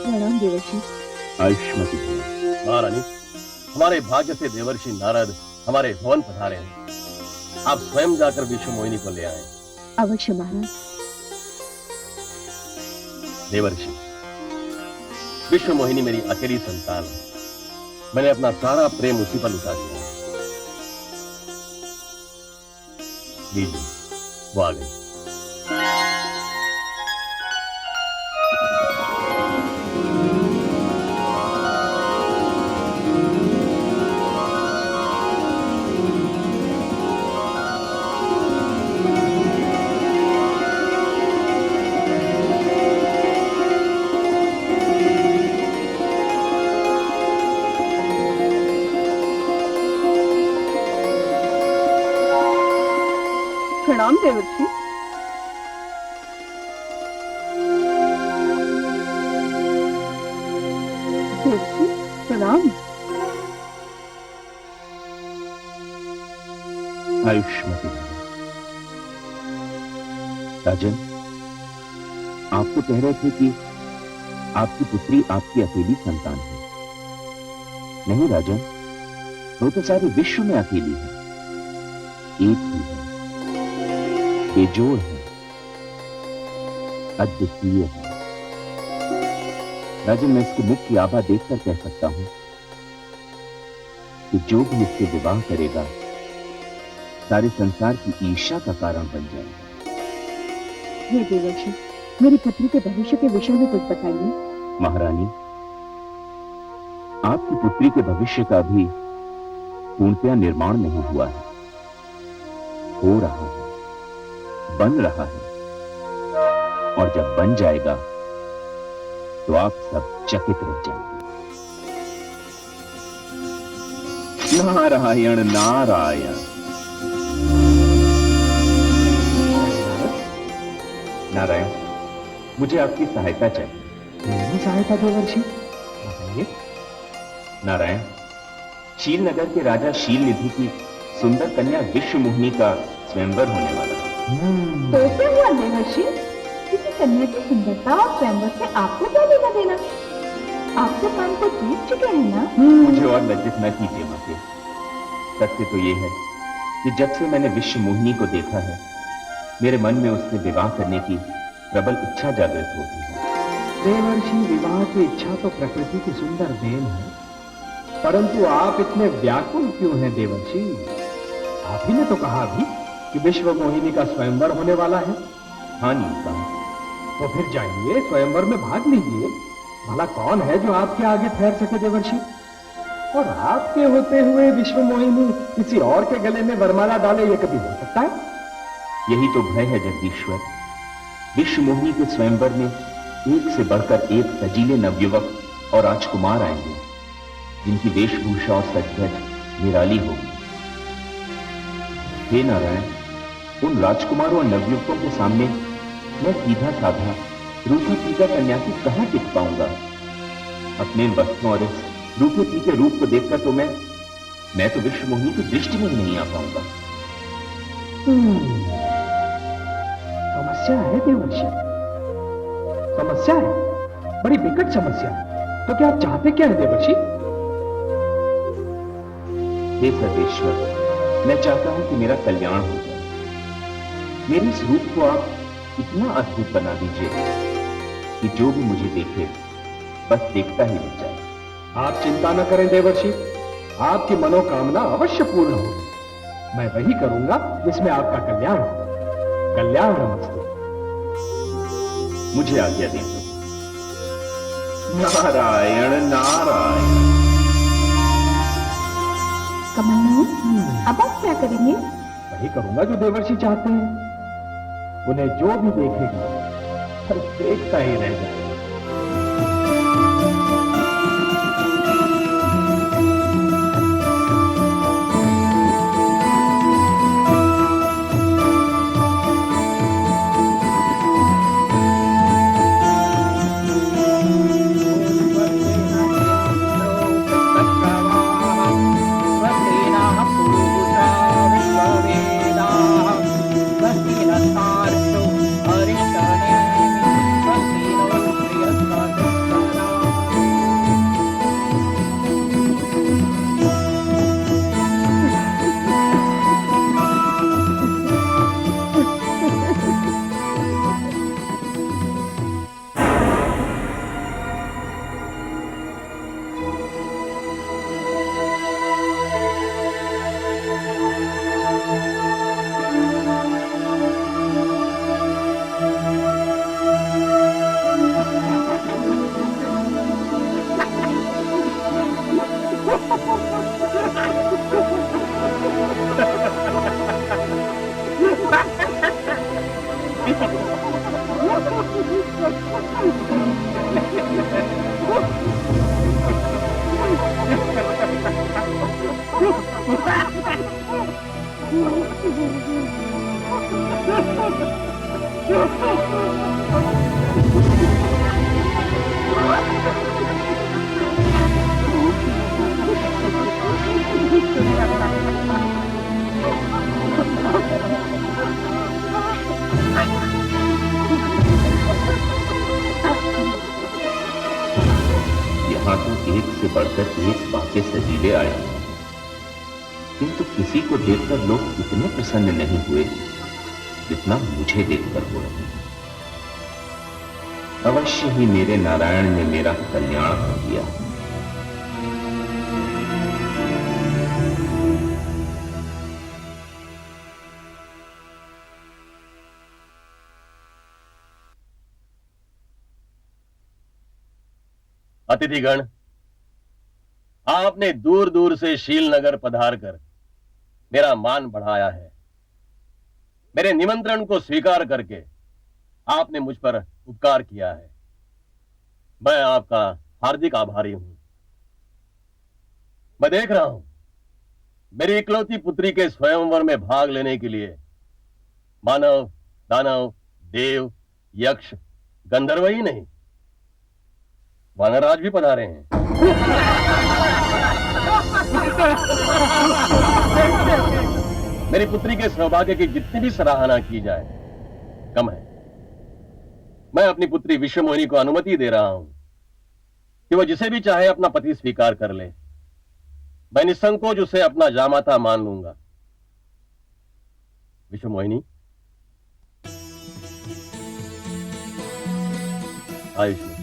प्रणाम देवर्षि। आयुष्मती भव। महारानी, हमारे भाग्य से देवर्षि नारद हमारे भवन पधारे हैं। आप स्वयं जाकर विश्व मोहिनी को ले आए। अवश्य महाराज। देवर्षि, विश्व मोहिनी मेरी अकेली संतान है। मैंने अपना सारा प्रेम उसी पर लुटा दिया। लीजिए, वो आ गई। प्रणाम देवर्षि। देवर्षि प्रणाम। आयुष्मती भव। राजन, आप तो कह रहे थे कि आपकी पुत्री आपकी अकेली संतान है। नहीं राजन, वो तो सारे विश्व में अकेली है, एक ही है, बेजोड़ है, अद्वितीय है। राजन, मैं इसके मुख की आभा देखकर कह सकता हूं कि जो भी इससे विवाह करेगा सारे संसार की ईर्ष्या का कारण बन जाएगा। हे देवर्षि, मेरी पुत्री के भविष्य के विषय में कुछ बताइए। महारानी, आपकी पुत्री के भविष्य का भी पूर्णतया निर्माण नहीं हुआ है, हो रहा है, बन रहा है, और जब बन जाएगा तो आप सब चकित रह जाएंगे। नारायण नारायण। नारायण, मुझे आपकी सहायता चाहिए। मेरी सहायता देवर्षि? बताइए। नारायण, शील नगर के राजा शील निधि की सुंदर कन्या विश्व मोहिनी का स्वयंवर होने वाला है। तो क्या हुआ देवर्षि? किसी कन्या की सुंदरता और स्वयंवर से आपको क्या लेना देना? आप तो काम को जीत चुके हैं ना? मुझे और लज्जित न कीजिए माते। सत्य तो ये है कि जब से मैंने विश्व मोहिनी को देखा है, मेरे मन में उससे विवाह करने की प्रबल इच्छा जागृत होती है। देवर्षि, विवाह की इच्छा तो प्रकृति की सुंदर देन है, परंतु आप इतने व्याकुल क्यों हैं देवर्षि? आप ही ने तो कहा भी कि विश्व मोहिनी का स्वयंवर होने वाला है। हाँ नीलकंठ, तो फिर जाइए, स्वयंवर में भाग लीजिए। भला कौन है जो आपके आगे ठहर सके देवर्षि? और आपके होते हुए विश्व मोहिनी किसी और के गले में वरमाला डाले, ये कभी हो सकता है? यही तो भय है जगदीश्वर। विश्व मोहिनी के स्वयंवर में एक से बढ़कर एक सजीले नवयुवक और राजकुमार आएंगे, जिनकी वेशभूषा और सजधज निराली होगी। हे नारायण, उन राजकुमारों और नवयुवकों के सामने मैं सीधा साधा रूखा पीका सन्यासी कहां टिक पाऊंगा? अपने वस्त्रों और इस रूखे पीके रूप को देखकर तो मैं तो विश्व मोहिनी की दृष्टि में ही नहीं आ पाऊंगा। समस्या है देवर्षि, समस्या है, बड़ी विकट समस्या है। तो क्या आप चाहते क्या है देवर्षि? हे सर्वेश्वर, मैं चाहता हूं कि मेरा कल्याण हो जाए। मेरे इस रूप को आप इतना अद्भुत बना दीजिए कि जो भी मुझे देखे बस देखता ही रह जाए। आप चिंता न करें देवर्षि, आपकी मनोकामना अवश्य पूर्ण होगी। मैं वही करूंगा जिसमें आपका कल्याण हो। कल्याण नमस्ते। मुझे आज्ञा दें। नारायण नारायण। कमलनाथ, अब आप क्या करेंगे? वही करूंगा जो देवर्षि चाहते हैं। उन्हें जो भी देखेगा बस देखता ही रह जाएगा। यहाँ तो एक से बढ़कर एक बातें सजीले आए हैं, किंतु किसी को देखकर लोग इतने प्रसन्न नहीं हुए जितना मुझे देखकर हो रहे हैं। अवश्य ही मेरे नारायण ने मेरा कल्याण कर दिया। अतिथिगण, आपने दूर दूर से शीलनगर पधार कर मेरा मान बढ़ाया है। मेरे निमंत्रण को स्वीकार करके आपने मुझ पर उपकार किया है। मैं आपका हार्दिक आभारी हूं। मैं देख रहा हूं मेरी इकलौती पुत्री के स्वयंवर में भाग लेने के लिए मानव, दानव, देव, यक्ष, गंधर्व ही नहीं, वानरराज भी पधारे हैं। मेरी पुत्री के सौभाग्य की जितनी भी सराहना की जाए कम है। मैं अपनी पुत्री विश्वमोहिनी को अनुमति दे रहा हूं कि वह जिसे भी चाहे अपना पति स्वीकार कर ले। मैं निसंकोच उसे अपना जामाता मान लूंगा। विश्वमोहिनी, आयुष।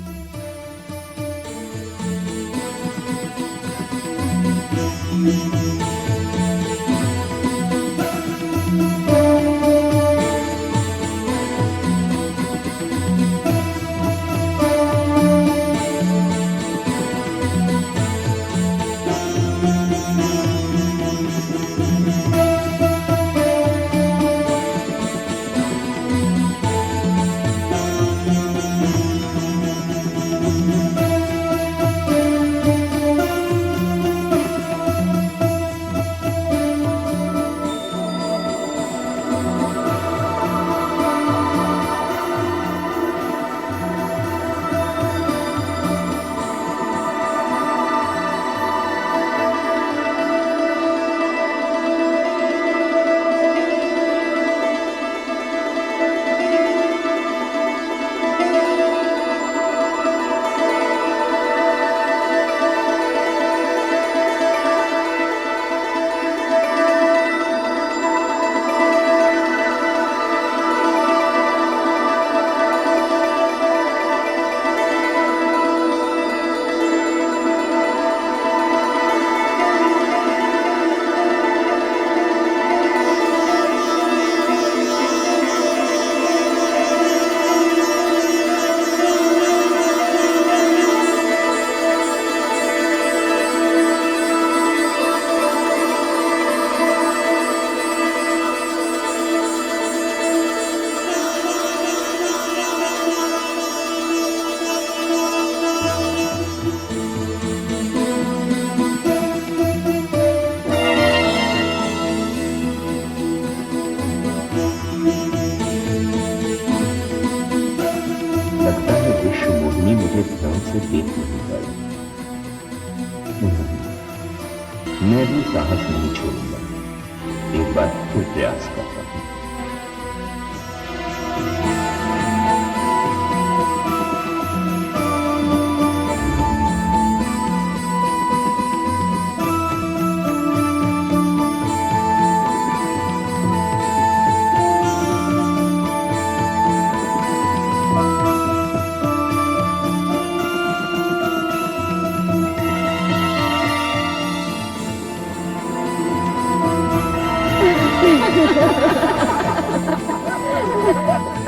मुझे ध्यान से देख नहीं पाई। मैं भी साहस नहीं छोड़ूंगा, एक बार फिर प्रयास करता हूं।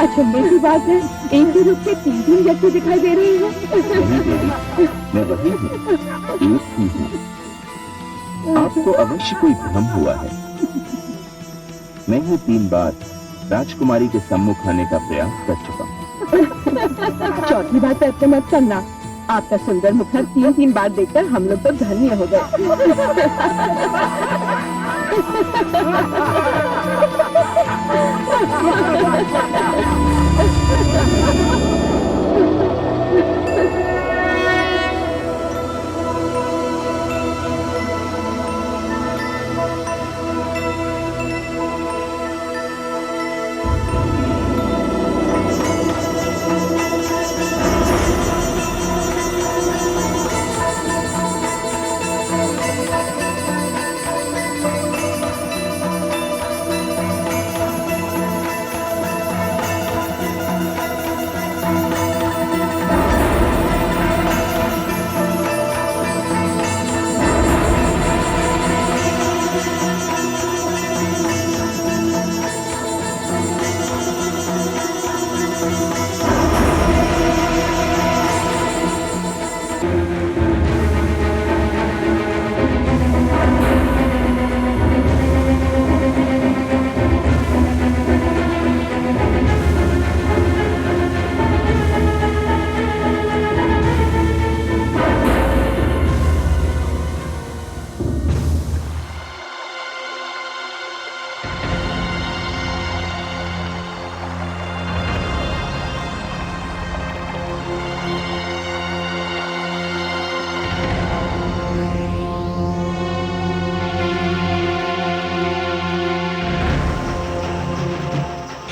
अचंभे की बात है, एक ही रूप से तीन तीन व्यक्ति दिखाई दे रहे हैं। नहीं देवी, मैं वही हूँ, एक ही हूँ। आपको अवश्य कोई भ्रम हुआ है। मैं ही 3 बार राजकुमारी के सम्मुख आने का प्रयास कर चुका हूँ। चौथी बात ऐसे मत करना। आपका सुंदर मुखर 3 बार देखकर हम लोग तो धन्य हो गए।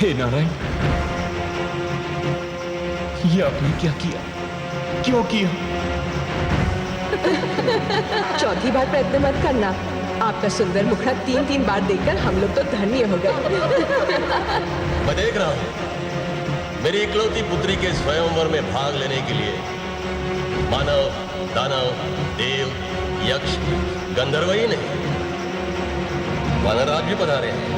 हे नारायण, ये आपने क्या किया? क्यों किया? चौथी बार प्रयत्न मत करना। आपका सुंदर मुखड़ा 3-3 बार देखकर हम लोग तो धन्य हो गए। मैं देख रहा हूं मेरी इकलौती पुत्री के स्वयंवर में भाग लेने के लिए मानव, दानव, देव, यक्ष, गंधर्व ही नहीं, वानरराज भी पधारे हैं।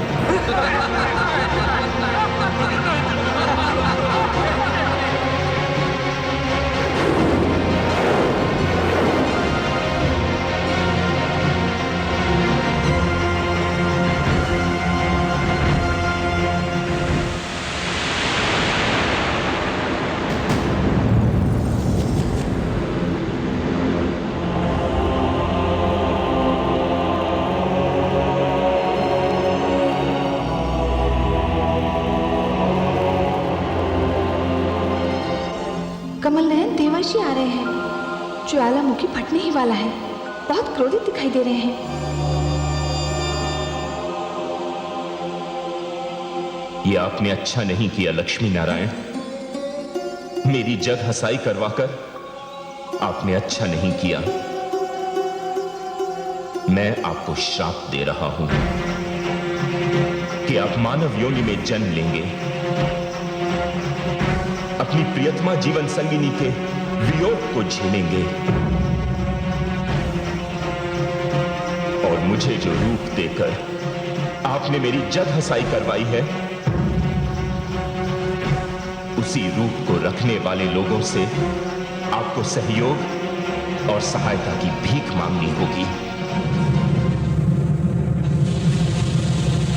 कमल नयन देवर्षि आ रहे हैं। ज्वालामुखी फटने ही वाला है। बहुत क्रोधित दिखाई दे रहे हैं। ये आपने अच्छा नहीं किया लक्ष्मी नारायण। मेरी जग हंसाई करवाकर आपने अच्छा नहीं किया। मैं आपको श्राप दे रहा हूं कि आप मानव योनि में जन्म लेंगे, अपनी प्रियतमा जीवन संगिनी के वियोग को झेलेंगे और मुझे जो रूप देकर आपने मेरी जग हंसाई करवाई है, उसी रूप को रखने वाले लोगों से आपको सहयोग और सहायता की भीख मांगनी होगी।